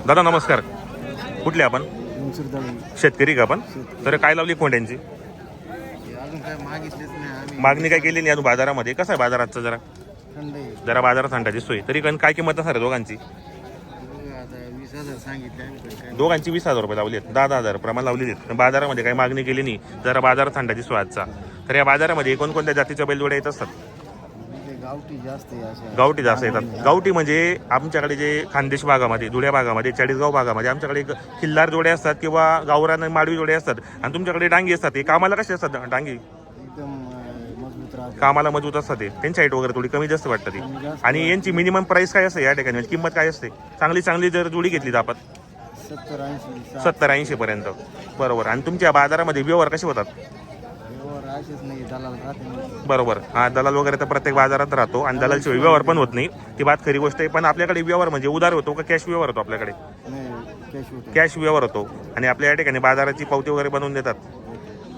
दादा नमस्कार. कुठले आपण? शेतकरी का आपण? तर काय लावली कोंड्यांची? मागणी काय केली नाही अजून बाजारामध्ये? कसा आहे बाजार आजचा? जरा बाजारात थंडा दिसतोय. तरी पण काय किंमत असणार आहे दोघांची? दोघांची 20,000 रुपये लावली आहेत. 10,000 प्रमाण लावलेली आहेत. बाजारामध्ये काही मागणी केली नाही. जरा बाजार थंडा दिसतो आजचा. तर या बाजारामध्ये कोणकोणत्या जातीच्या बैलजोड्या येत असतात? गावठी जास्त येतात. गावठी म्हणजे आमच्याकडे जे खानदेश भागामध्ये, धुळ्या भागामध्ये, चाळीसगाव भागामध्ये आमच्याकडे खिल्लार जोडे असतात किंवा गावरान माडवी जोडे असतात. आणि तुमच्याकडे डांगी असतात. हे कामाला कसे असतात डांगी? कामाला मजबूत असतात. ते त्यांची हाईट वगैरे थोडी कमी जास्त वाटतं ती. आणि यांची मिनिमम प्राइस काय असते या ठिकाणी? किंमत काय असते? चांगली जर जोडी घेतली तर आपण 70-80 पर्यंत. बरोबर. आणि तुमच्या बाजारामध्ये व्यवहार कसे होतात? बरोबर. हा, दलाल वगैरे तर प्रत्येक बाजारात राहतो आणि दलालशिवाय व्यवहार पण होत नाही. ती बात खरी गोष्ट आहे. पण आपल्याकडे व्यवहार म्हणजे उधार होतो का कॅश व्यवहार होतो? आपल्याकडे कॅश व्यवहार होतो. आणि आपल्या या ठिकाणी बाजाराची पावती वगैरे बनवून देतात.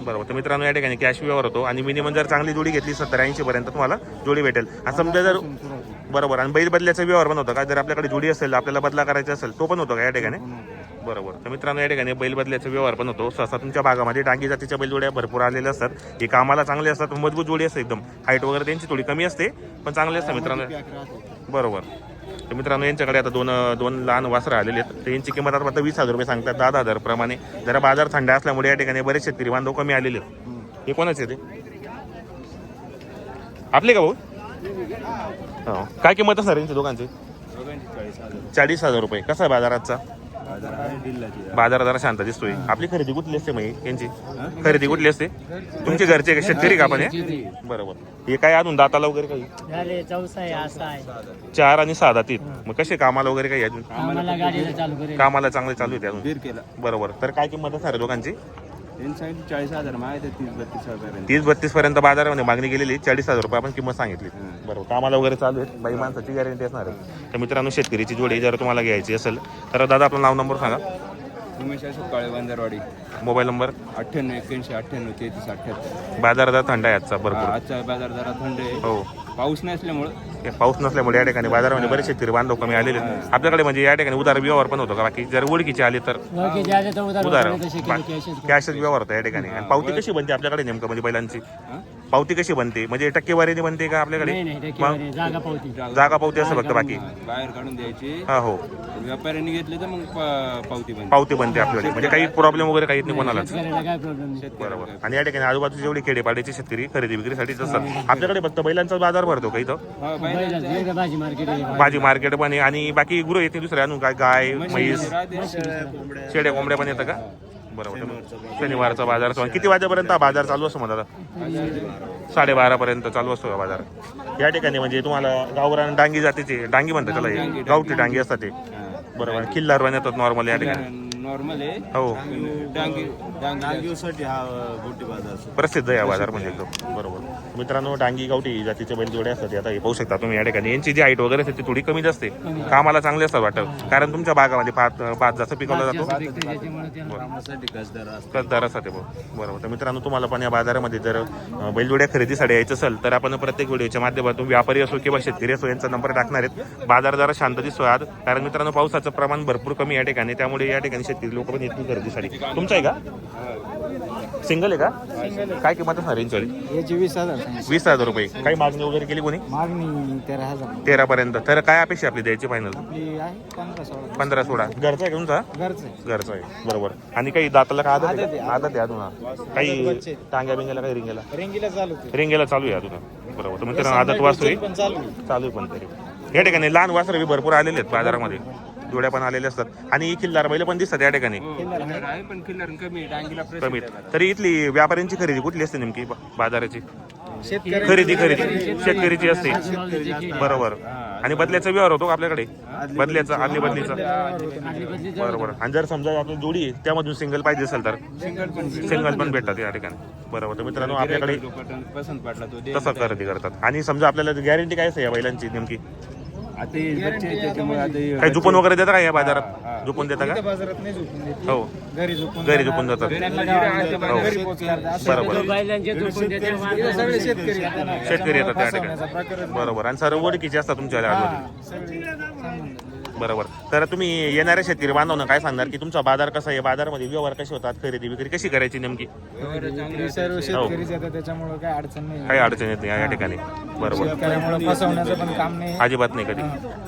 बरोबर. तर मित्रांनो, या ठिकाणी कॅश व्यवहार होतो आणि मिनिमम जर चांगली जोडी घेतली 70-80 पर्यंत तुम्हाला जोडी भेटेल. आणि समजा जर बरोबर. आणि बैल बदल्याचा व्यवहार पण होतो का? जर आपल्याकडे जोडी असेल, आपल्याला बदला करायचा असेल, तो पण होतो का या ठिकाणी? बरोबर. तर मित्रांनो, या ठिकाणी बैल बदल्याचा व्यवहार पण होतो. सहसा तुमच्या भागामध्ये डांगी जातीच्या बैलजोड्या भरपूर आलेल्या असतात. हे कामाला चांगले असतात. मजबूत जोडी असते एकदम. हाईट वगैरे त्यांची थोडी कमी असते पण चांगले असतात मित्रांनो. बरोबर. तर मित्रांनो, यांच्याकडे आता दोन लहान वासरं आलेले आहेत. तर यांची किंमत आता फक्त 20,000 रुपये सांगतात. 10,000 प्रमाणे. जरा बाजार थंड असल्यामुळे या ठिकाणी बरेच शेतकरी बांधव कमी आलेले आहेत. हे कोणाचे ते आपले का भाऊ? हो. काय किंमत असणार यांची दोघांची? 40,000 रुपये. कसा आहे बाजाराचा? बाजार जरा शांत दिसतोय. आपली खरेदी कुठली असते मग? यांची खरेदी कुठली असते? तुमचे घरचे शेतकरी का आपण? बरोबर. हे काय अजून दाताला वगैरे काही? 4 आणि 6 दातीत. मग कसे कामाला वगैरे काही अजून? कामाला चांगले चालू आहे अजून. बरोबर. तर काय किंमत असणार आहे दोघांची? 30-32 पर्यंत बाजारामध्ये मागणी केलेली. 40,000 रुपये आपण किंमत सांगितली. बरोबर. कामाला वगैरे चालू आहे. बाई माणसाची गॅरंटी असणार आहे. तर मित्रांनो, शेतकरीची जोडी जर तुम्हाला घ्यायची असेल तर दादा आपलं नाव नंबर सांगा. उमेश अशोक काळे, बांदरवाडी. Mobile number 98-81-98-33-78. बाजार जरा थंड आहे आजचा भरपूर. आजचा बाजार जरा थंड आहे. हो. पाऊस नसल्यामुळे या ठिकाणी बाजारामध्ये बरेच शेतकरी बांधव कमी आलेले. आपल्याकडे म्हणजे या ठिकाणी उधार व्यवहार पण होतो का? बाकी जर ओळखीचे आले तर उधार कॅश व्यवहार होतो या ठिकाणी. आणि पावती कशी बनते आपल्याकडे नेमकं म्हणजे बैलांची? पावती कशी बनते म्हणजे टक्केवारीने बनते का आपल्याकडे? जागा पावती असं फक्त बाकी बाहेर काढून द्यायची. हा. हो. व्यापाऱ्यांनी घेतले तर मग पावती बनते आपल्याकडे. म्हणजे काही प्रॉब्लेम वगैरे काही नाही कोणालाच. बरोबर. आणि या ठिकाणी आजूबाजूची जेवढी खेडेपाड्याचे शेतकरी खरेदी विक्रीसाठीच असतात. आपल्याकडे फक्त बैलांचा बाजार भरतो का इथं? भाजी मार्केट पण आहे. आणि बाकी गुरु येते दुसऱ्या अजून काय? गाय, म्हैस, शेड्या कोंबड्या पण येतं का? बरोबर. शनिवारचा बाजार असतो. किती वाजेपर्यंत हा बाजार चालू असतो? मला 12:30 पर्यंत चालू असतो हा बाजार या ठिकाणी. म्हणजे तुम्हाला गावरान डांगी जातीचे डांगी म्हणतात त्याला, हे गावठी डांगी असतात ते. बरोबर. किल्लार पण येतात नॉर्मल या ठिकाणी. नॉर्मल आहे. हो. डांगीसाठी हा मोठी बाजार प्रसिद्ध आहे हा बाजार म्हणजे एकदम. बरोबर. मित्रांनो, डांगी गावठी जातीचे बैलजोडे असतात. आता हे पाहू शकता तुम्ही या ठिकाणी. यांची जी हाईट वगैरे असते ती थोडी कमी जास्त आहे. कामाला चांगले असतात वाटतं. कारण तुमच्या भागामध्ये भात जास्त पिकवला जातो. कसदार असतात. बरोबर. तर मित्रांनो, तुम्हाला पण या बाजारामध्ये जर बैलजोड्या खरेदीसाठी यायचं असेल तर आपण प्रत्येक व्हिडिओच्या माध्यमातून व्यापारी असो किंवा शेतकरी असो यांचा नंबर टाकणार आहेत. बाजार जरा शांत दिसतो आज. कारण मित्रांनो, पावसाचं प्रमाण भरपूर कमी या ठिकाणी. त्यामुळे या ठिकाणी शेतकरी लोक पण येतील खरेदीसाठी. तुमचं आहे का? सिंगल आहे का? काय किंमत असणार यांची? 20,000 रुपये. काही मागणी वगैरे केली कोणी? मागणी 13 पर्यंत. तर काय अपेक्षा आपली द्यायची फायनल? 15-16. घरचा आहे का तुमचा? घरचा आहे. बरोबर. आणि काही दाताला का आदत आहे अजून? काही टांग्या बिंग्याला काही रिंगेला चालू आहे अजून. बरोबर. तुम्ही तर आदत वासरू चालू पण तरी या ठिकाणी लहान वासरं भरपूर आलेले आहेत बाजारामध्ये. जोड्या पण आलेले असतात. आणि खिल्लार बैल पण दिसतात या ठिकाणी. कमी. तरी इथली व्यापाऱ्यांची खरेदी कुठली असते नेमकी बाजाराची? खरेदी शेतकरीची असते. बरोबर. आणि बदल्याचा व्यवहार होतो आपल्याकडे? बदल्याचा आदली बदलीचा. बरोबर. आणि जर समजा आपली जोडी आहे त्यामधून सिंगल पाहिजे असेल तर सिंगल पण भेटतात या ठिकाणी. बरोबर. तर मित्रांनो, आपल्याकडे तसं खरेदी करतात. आणि समजा आपल्याला गॅरंटी काय असते या बैलांची नेमकी? काही झुपून वगैरे देता का या बाजारात? झुपून देता का? हो. घरी झुपून जातात. बरोबर. शेतकरी येतात त्या ठिकाणी. बरोबर. आणि सर्व ओळखीचे असतात तुमच्या. बरोबर. तर तुम्ही येणाऱ्या शेतकरी बांधवांना काय सांगणार की तुमचा बाजार कसा आहे, बाजारामध्ये व्यवहार कसे होतात, खरेदी विक्री कशी करायची नेमकी? सर्व शेतकरीच येतात त्याच्यामुळे काय अडचण नाही. काही अडचण येत नाही या ठिकाणी. बरोबर, शेतकऱ्यामुळे फसवण्याचं पण काम नाही. अजिबात नाही कधी.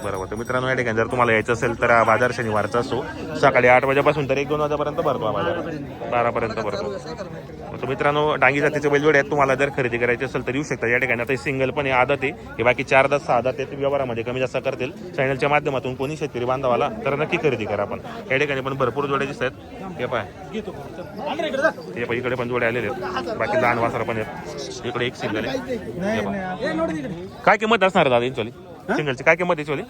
बरोबर. तर मित्रांनो या ठिकाणी जर तुम्हाला यायचं असेल तर हा बाजार शनिवारचा असतो, सकाळी 8 वाजेपासून तर 1-2 वाजेपर्यंत भरतो हा बाजार, 12पर्यंत भरतो. तर मित्रांनो डांगी जातीचे बैलजोडे आहेत, तुम्हाला जर खरेदी करायची असेल तर येऊ शकता या ठिकाणी. आता सिंगल पण आहे, आदत आहे, हे बाकी 4 दात 6 दात आहेत, व्यवहारामध्ये कमी जास्त करतील. चॅनलच्या माध्यमातून कोणी शेतकरी बांधवाला तर नक्की खरेदी करा. आपण या ठिकाणी पण भरपूर जोड्या दिसत आहेत. हे पाय, हे पाय इकडे पण जोडे आलेले आहेत, बाकी लहान वासर पण आहेत. इकडे एक सिंगल आहे. काय किंमत असणार दादा इंचोली सिंगलची? काय किंमत इंचोली?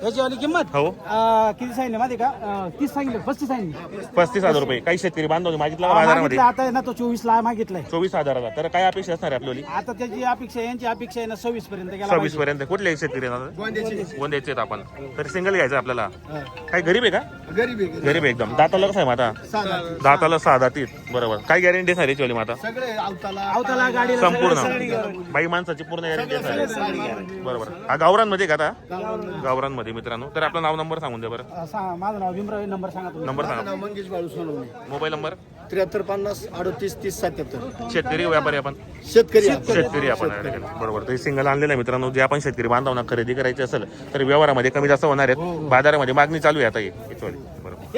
याची वाली किंमत हो किती सांगितली माहिती का? 30 सांगितलं, 35 सांगितली. 35,000 रुपये. काही शेतकरी बांधवांनी मागितला का बाजारामध्ये? आता आहे ना तो 24 ला मागितलाय. 24,000. तर काय अपेक्षा असणार आहे आपली? आता त्याची अपेक्षा, यांची अपेक्षा आहे ना 26 पर्यंत गेला 26 पर्यंत. कुठले शेतकरी गोंद्याचे आहेत आपण? तर सिंगल घ्यायचं आपल्याला. काय गरीब आहे का? गरीब आहे एकदम. दाताला कसं आहे माता? दाताला 6 दातीत. बरोबर. काय गॅरंटी आहे याची माता? अवताला गाडीला संपूर्ण बाई माणसाची पूर्ण गॅरंटी आहे. बरोबर. हा गावरांमध्ये का आता? गावरांमध्ये मित्रांनो. तर आपलं नाव नंबर सांगून द्या बरं. माझं नाव भीमराव. नंबर सांगा तुम्ही. नंबर सांगा. मंगेश बाळू सोनवणे. Mobile number 7350 38 30 77. शेतकरी व्यापारी आपण? शेतकरी शेतकरी आपण. बरोबर. तर सिंगल आणलेलं आहे मित्रांनो. जे आपण शेतकरी बांधवांना खरेदी करायची असेल तर व्यवहारामध्ये कमी जास्त होणार आहेत. बाजारामध्ये मागणी चालू आहे आता हे. बरोबर.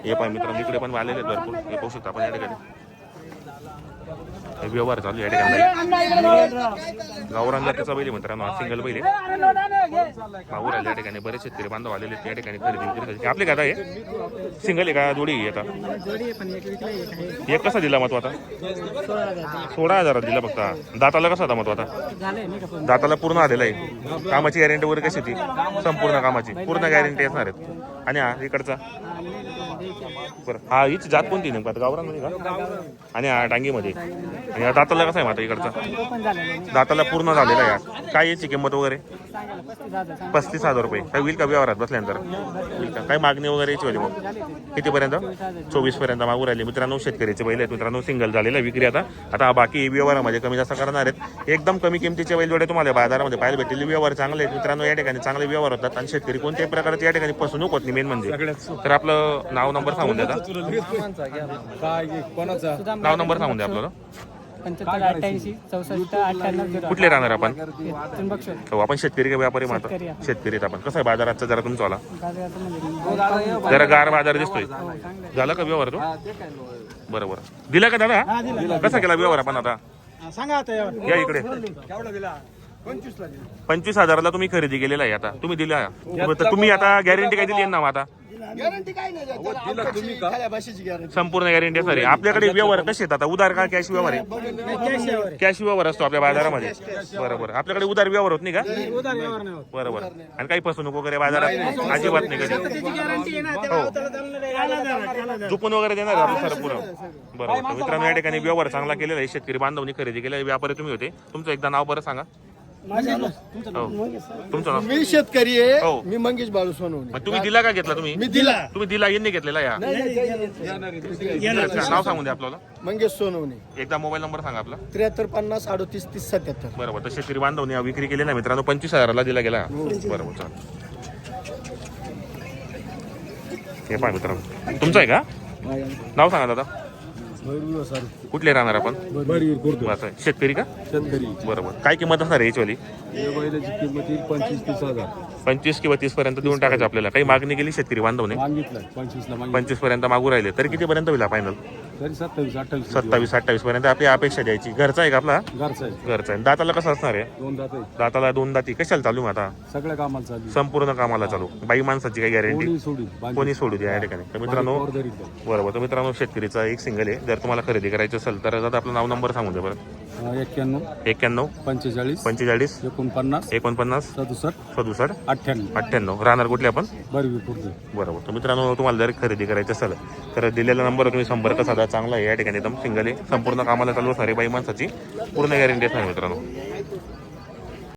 हे पण मित्रांनो इकडे पण आलेले आहेत भरपूर. हे पाहू शकता आपण या ठिकाणी व्यवहार चालू आहे या ठिकाणी. गावरान जातीचा बैल मित्रांनो, हा सिंगल बैल आहे. भाऊ राहिले या ठिकाणी. बरेच शेतकरी बांधव आलेले आहेत या ठिकाणी खरेदी विक्री. आपले का हे सिंगल आहे का जोडी आहे? आता एक कसा दिला मग आता? 16,000 दिला फक्त. दाताला कसा होता मग आता? दाताला पूर्ण आलेला आहे. कामाची गॅरंटी वगैरे कशी होती? संपूर्ण कामाची पूर्ण गॅरंटी असणार आहेत. आणि हा इकडचा बरं, हा हीच जात कोणती नेमका? गावरांमध्ये का? आणि हा डांगीमध्ये. आणि दाताला कसा आहे माता इकडचा? दाताला पूर्ण झालेला आहे. काय याची किंमत वगैरे? 35,000 रुपये. काय होईल का व्यवहारात बसल्यानंतर? होईल का? काय मागणी वगैरे याची होती मग? कितीपर्यंत? 24 पर्यंत मागू राहिले मित्रांनो. शेतकरीचे बैल आहेत मित्रांनो. सिंगल झालेला विक्री आता बाकी व्यवहारामध्ये कमी जास्त करणार आहेत. एकदम कमी किमतीचे बैलजोडे तुम्हाला बाजारामध्ये पाहायला भेटतील. व्यवहार चांगले आहेत मित्रांनो. या ठिकाणी चांगले व्यवहार होतात आणि शेतकरी कोणत्याही प्रकारचे या ठिकाणी फसवणूक होत नाही मेन म्हणजे. तर आपलं नाव नंबर सांगून द्या. नाव नंबर सांगून द्या आपल्याला. 75 88 64 98 कुठले राहणार आपण? त्र्यंबक हो आपण शेतकरी का व्यापारी माता? शेतकरी आहेत आपण. कसं आहे बाजाराचा जरा तुमचा वाला? बाजारात जरा गार बाजार दिसतोय. झाला का व्यवहार तो? बरोबर. दिला का दादा? कसा केला व्यवहार आपण आता? सांगा आता यावर. या इकडे. 25,000ला तुम्ही खरेदी केलेला आहे. आता तुम्ही दिला. तुम्ही आता गॅरंटी काय दिली ना आता? गॅरंटी काय नाही. खाल्या भाषेची गॅरंटी. संपूर्ण गॅरंटी असणार आहे. आपल्याकडे व्यवहार कसे आहेत आता? उधार का कॅश व्यवहार आहे? कॅश व्यवहार असतो आपल्या बाजारामध्ये. बरोबर. आपल्याकडे उधार व्यवहार होत नाही का? बरोबर. आणि काही फसवणूक वगैरे बाजारात अजिबात नाही कधी. झुपून वगैरे देणार आपण सर पुरं. बरोबर. मित्रांनो या ठिकाणी व्यवहार चांगला केलेला आहे. शेतकरी बांधवनी खरेदी केलेला आहे. व्यापारी तुम्ही होते. तुमचं एकदा नाव बरं सांगा. हो तुमचं नाव? मी शेतकरी आहे. हो. मी मंगेश बाळू सोनवणे. मग तुम्ही दिला का घेतला? तुम्ही दिला यांनी घेतलेला या? नाव सांगून द्या आपल्याला. मंगेश सोनवणे. एकदा मोबाईल नंबर सांगा आपला. 7350 38 30 77. बरोबर. तर शेतकरी बांधवनी विक्री केली ना मित्रांनो. 25,000ला दिला गेला. बरोबर. चालेल. हे पाय मित्रांनो तुमचं आहे का? नाव सांगा दादा. कुठले राहणार आपण? शेतकरी का? शेतकरी. बरोबर. काय किंमत असणार आहे याची? किंमत 25-30,000. 25 किंवा 30 पर्यंत देऊन टाकायचं आपल्याला. काही मागणी केली शेतकरी बांधवने? मागितलं 25ला. 25 पर्यंत मागू राहिले तर कितीपर्यंत होईल फायनल? तरी 27-28. 27-28 पर्यंत आपली अपेक्षा द्यायची. घरचा आहे का आपला? घरचं आहे. घरचा आहे. दाताला कसं असणार आहे? 2 दात आहे. दाताला 2 दाती. कशाला चालू आहे आता? सगळ्या कामाला चालू. संपूर्ण कामाला चालू. बाई माणसाची काही गॅरंटी सोडी कोणी सोडू द्या या ठिकाणी. तर मित्रांनो बरोबर. तर मित्रांनो शेतकरीचा एक सिंगल आहे. जर तुम्हाला खरेदी करायचं असेल तर दादा आपलं नाव नंबर सांगून द्या बरं. 91 91 45 45 49 49 67 67 98. 98. राहणार कुठले आपण? बरवी. बरोबर. तर मित्रांनो तुम्हाला जर खरेदी करायचं असेल तर दिलेल्या नंबरवर तुम्ही संपर्क साधा. चांगला आहे या ठिकाणी एकदम सिंगल आहे. संपूर्ण कामाला चालू असणारी बाई माणसाची पूर्ण गॅरंटी असणार मित्रांनो.